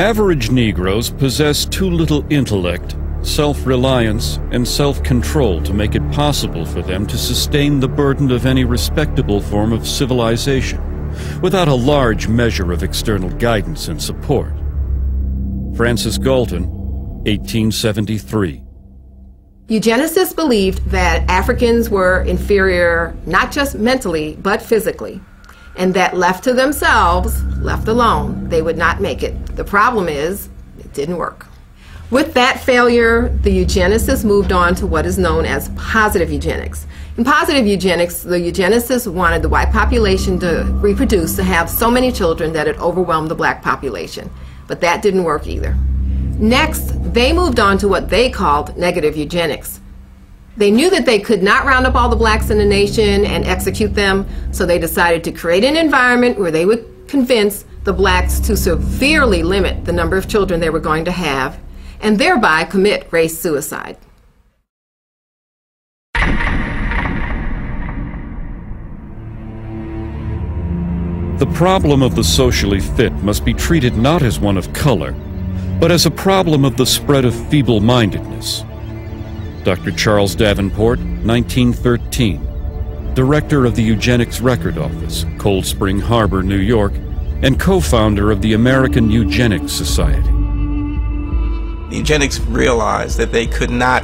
Average Negroes possess too little intellect, self-reliance, and self-control to make it possible for them to sustain the burden of any respectable form of civilization, without a large measure of external guidance and support. Francis Galton, 1873. Eugenicists believed that Africans were inferior not just mentally, but physically, and that left to themselves, left alone, they would not make it. The problem is, it didn't work. With that failure, the eugenicists moved on to what is known as positive eugenics. In positive eugenics, the eugenicists wanted the white population to reproduce, to have so many children that it overwhelmed the black population. But that didn't work either. Next, they moved on to what they called negative eugenics. They knew that they could not round up all the blacks in the nation and execute them, so they decided to create an environment where they would convince the blacks to severely limit the number of children they were going to have, and thereby commit race suicide. The problem of the socially fit must be treated not as one of color, but as a problem of the spread of feeble-mindedness. Dr. Charles Davenport, 1913, director of the Eugenics Record Office, Cold Spring Harbor, New York, and co-founder of the American Eugenics Society. Eugenics realized that they could not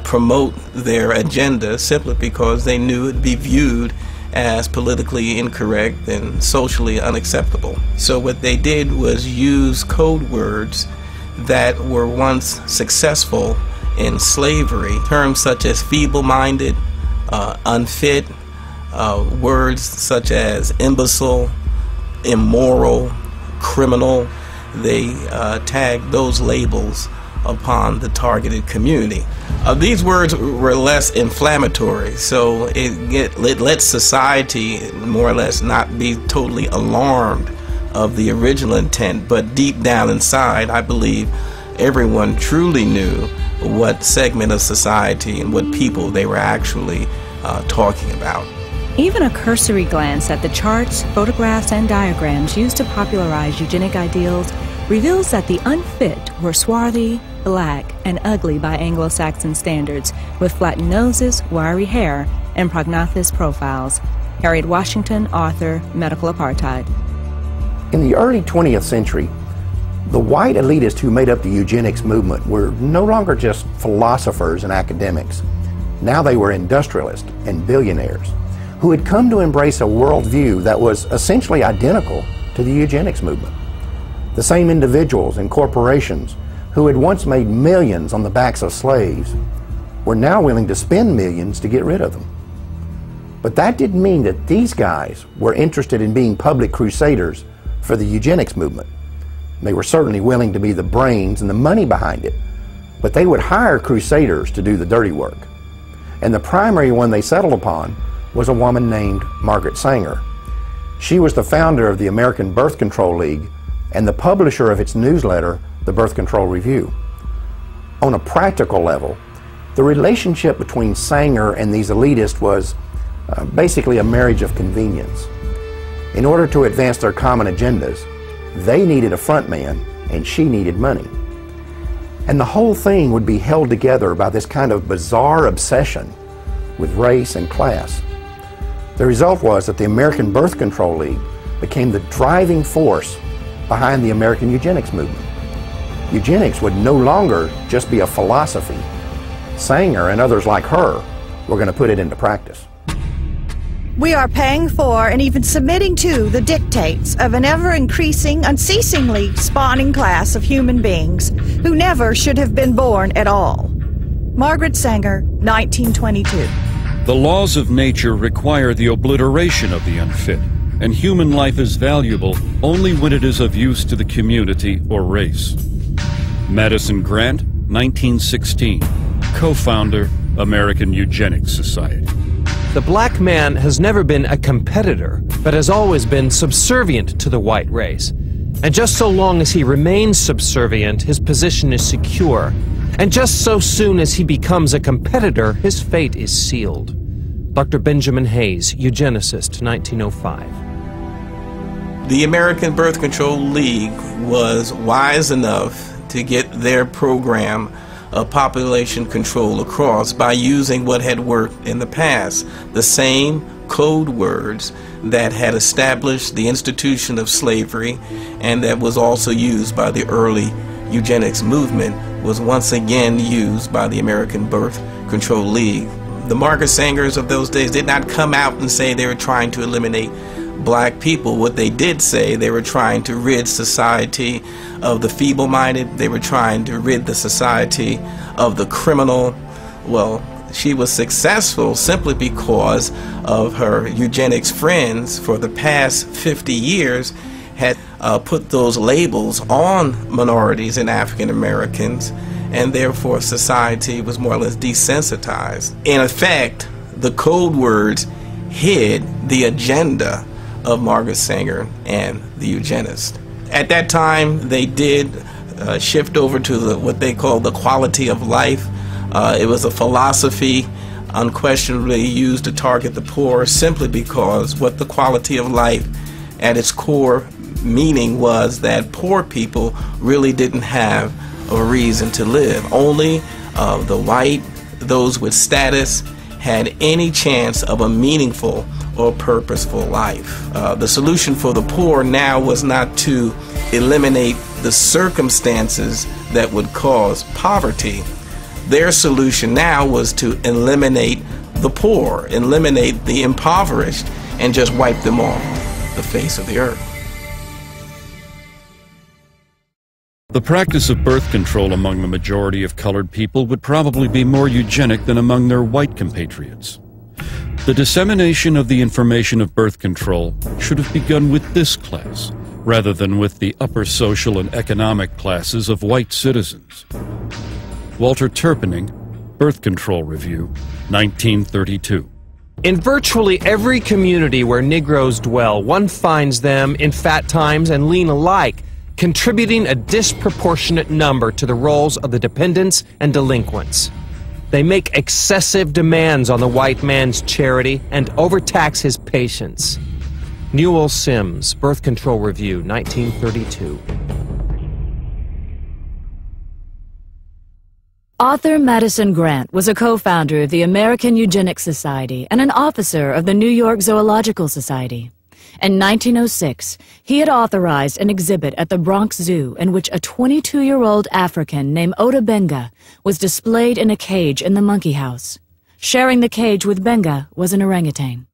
promote their agenda simply because they knew it would be viewed as politically incorrect and socially unacceptable. So what they did was use code words that were once successful in slavery, terms such as feeble-minded, unfit, words such as imbecile, immoral, criminal. They tagged those labels upon the targeted community. These words were less inflammatory, so it let society more or less not be totally alarmed of the original intent, but deep down inside, I believe everyone truly knew what segment of society and what people they were actually talking about. Even a cursory glance at the charts, photographs, and diagrams used to popularize eugenic ideals reveals that the unfit were swarthy, black, and ugly by Anglo-Saxon standards, with flat noses, wiry hair, and prognathous profiles. Harriet Washington, author, Medical Apartheid. In the early 20th century, the white elitists who made up the eugenics movement were no longer just philosophers and academics. Now they were industrialists and billionaires who had come to embrace a worldview that was essentially identical to the eugenics movement. The same individuals and corporations who had once made millions on the backs of slaves were now willing to spend millions to get rid of them. But that didn't mean that these guys were interested in being public crusaders for the eugenics movement. They were certainly willing to be the brains and the money behind it, but they would hire crusaders to do the dirty work. And the primary one they settled upon was a woman named Margaret Sanger. She was the founder of the American Birth Control League and the publisher of its newsletter, the Birth Control Review. On a practical level, the relationship between Sanger and these elitists was basically a marriage of convenience. In order to advance their common agendas, they needed a front man and she needed money. And the whole thing would be held together by this kind of bizarre obsession with race and class. The result was that the American Birth Control League became the driving force behind the American eugenics movement. Eugenics would no longer just be a philosophy. Sanger and others like her were going to put it into practice. We are paying for and even submitting to the dictates of an ever-increasing, unceasingly spawning class of human beings who never should have been born at all. Margaret Sanger, 1922. The laws of nature require the obliteration of the unfit, and human life is valuable only when it is of use to the community or race. Madison Grant, 1916, co-founder, American Eugenics Society. The black man has never been a competitor, but has always been subservient to the white race. And just so long as he remains subservient, his position is secure. And just so soon as he becomes a competitor, his fate is sealed. Dr. Benjamin Hayes, eugenicist, 1905. The American Birth Control League was wise enough to get their program of population control across by using what had worked in the past, the same code words that had established the institution of slavery and that was also used by the early eugenics movement was once again used by the American Birth Control League. The Margaret Sangers of those days did not come out and say they were trying to eliminate black people. What they did say, they were trying to rid society of the feeble-minded. They were trying to rid the society of the criminal. Well, she was successful simply because of her eugenics friends for the past 50 years had put those labels on minorities and African Americans, and therefore society was more or less desensitized. In effect, the code words hid the agenda of Margaret Sanger and the eugenists. At that time, they did shift over to what they call the quality of life. It was a philosophy unquestionably used to target the poor simply because what the quality of life at its core meaning was that poor people really didn't have a reason to live. Only the white, those with status, had any chance of a meaningful or purposeful life. The solution for the poor now was not to eliminate the circumstances that would cause poverty. Their solution now was to eliminate the poor, eliminate the impoverished, and just wipe them off the face of the earth. The practice of birth control among the majority of colored people would probably be more eugenic than among their white compatriots. The dissemination of the information of birth control should have begun with this class, rather than with the upper social and economic classes of white citizens. Walter Turpening, Birth Control Review, 1932. In virtually every community where Negroes dwell, one finds them in fat times and lean alike, contributing a disproportionate number to the roles of the dependents and delinquents. They make excessive demands on the white man's charity and overtax his patients. Newell Sims, Birth Control Review, 1932. Author Madison Grant was a co-founder of the American Eugenics Society and an officer of the New York Zoological Society. In 1906, he had authorized an exhibit at the Bronx Zoo in which a 22-year-old African named Ota Benga was displayed in a cage in the monkey house. Sharing the cage with Benga was an orangutan.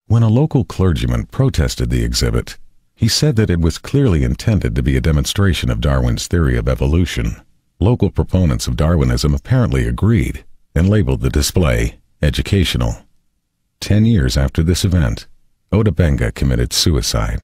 When a local clergyman protested the exhibit, he said that it was clearly intended to be a demonstration of Darwin's theory of evolution. Local proponents of Darwinism apparently agreed and labeled the display educational. 10 years after this event, Ota Benga committed suicide.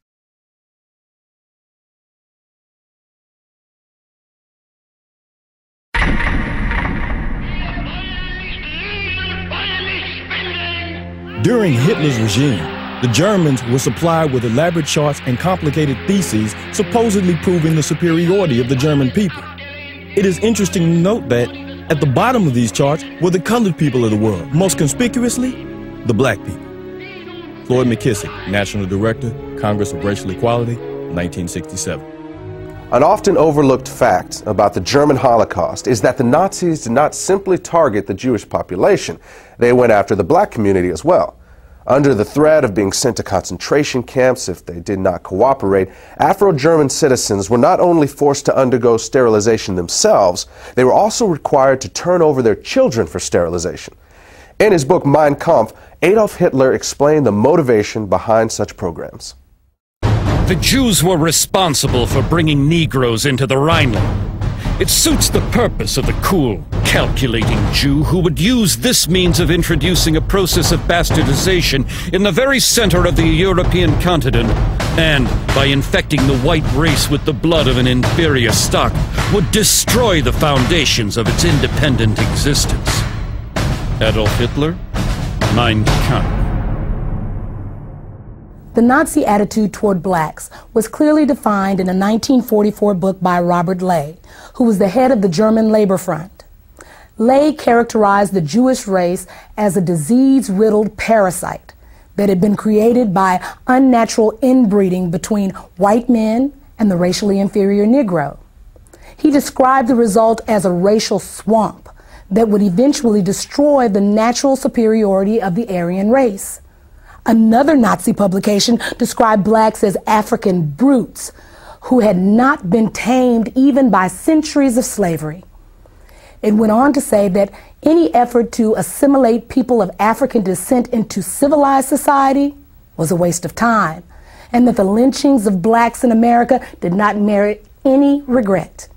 During Hitler's regime, the Germans were supplied with elaborate charts and complicated theses supposedly proving the superiority of the German people. It is interesting to note that at the bottom of these charts were the colored people of the world, most conspicuously, the black people. Floyd McKissick, National Director, Congress of Racial Equality, 1967. An often overlooked fact about the German Holocaust is that the Nazis did not simply target the Jewish population. They went after the black community as well. Under the threat of being sent to concentration camps if they did not cooperate, Afro-German citizens were not only forced to undergo sterilization themselves, they were also required to turn over their children for sterilization. In his book Mein Kampf, Adolf Hitler explained the motivation behind such programs. The Jews were responsible for bringing Negroes into the Rhineland. It suits the purpose of the cool, calculating Jew who would use this means of introducing a process of bastardization in the very center of the European continent, and, by infecting the white race with the blood of an inferior stock, would destroy the foundations of its independent existence. Adolf Hitler, Mein Kampf. The Nazi attitude toward blacks was clearly defined in a 1944 book by Robert Ley, who was the head of the German Labor Front. Ley characterized the Jewish race as a disease-riddled parasite that had been created by unnatural inbreeding between white men and the racially inferior Negro. He described the result as a racial swamp that would eventually destroy the natural superiority of the Aryan race. Another Nazi publication described blacks as African brutes who had not been tamed even by centuries of slavery. It went on to say that any effort to assimilate people of African descent into civilized society was a waste of time, and that the lynchings of blacks in America did not merit any regret.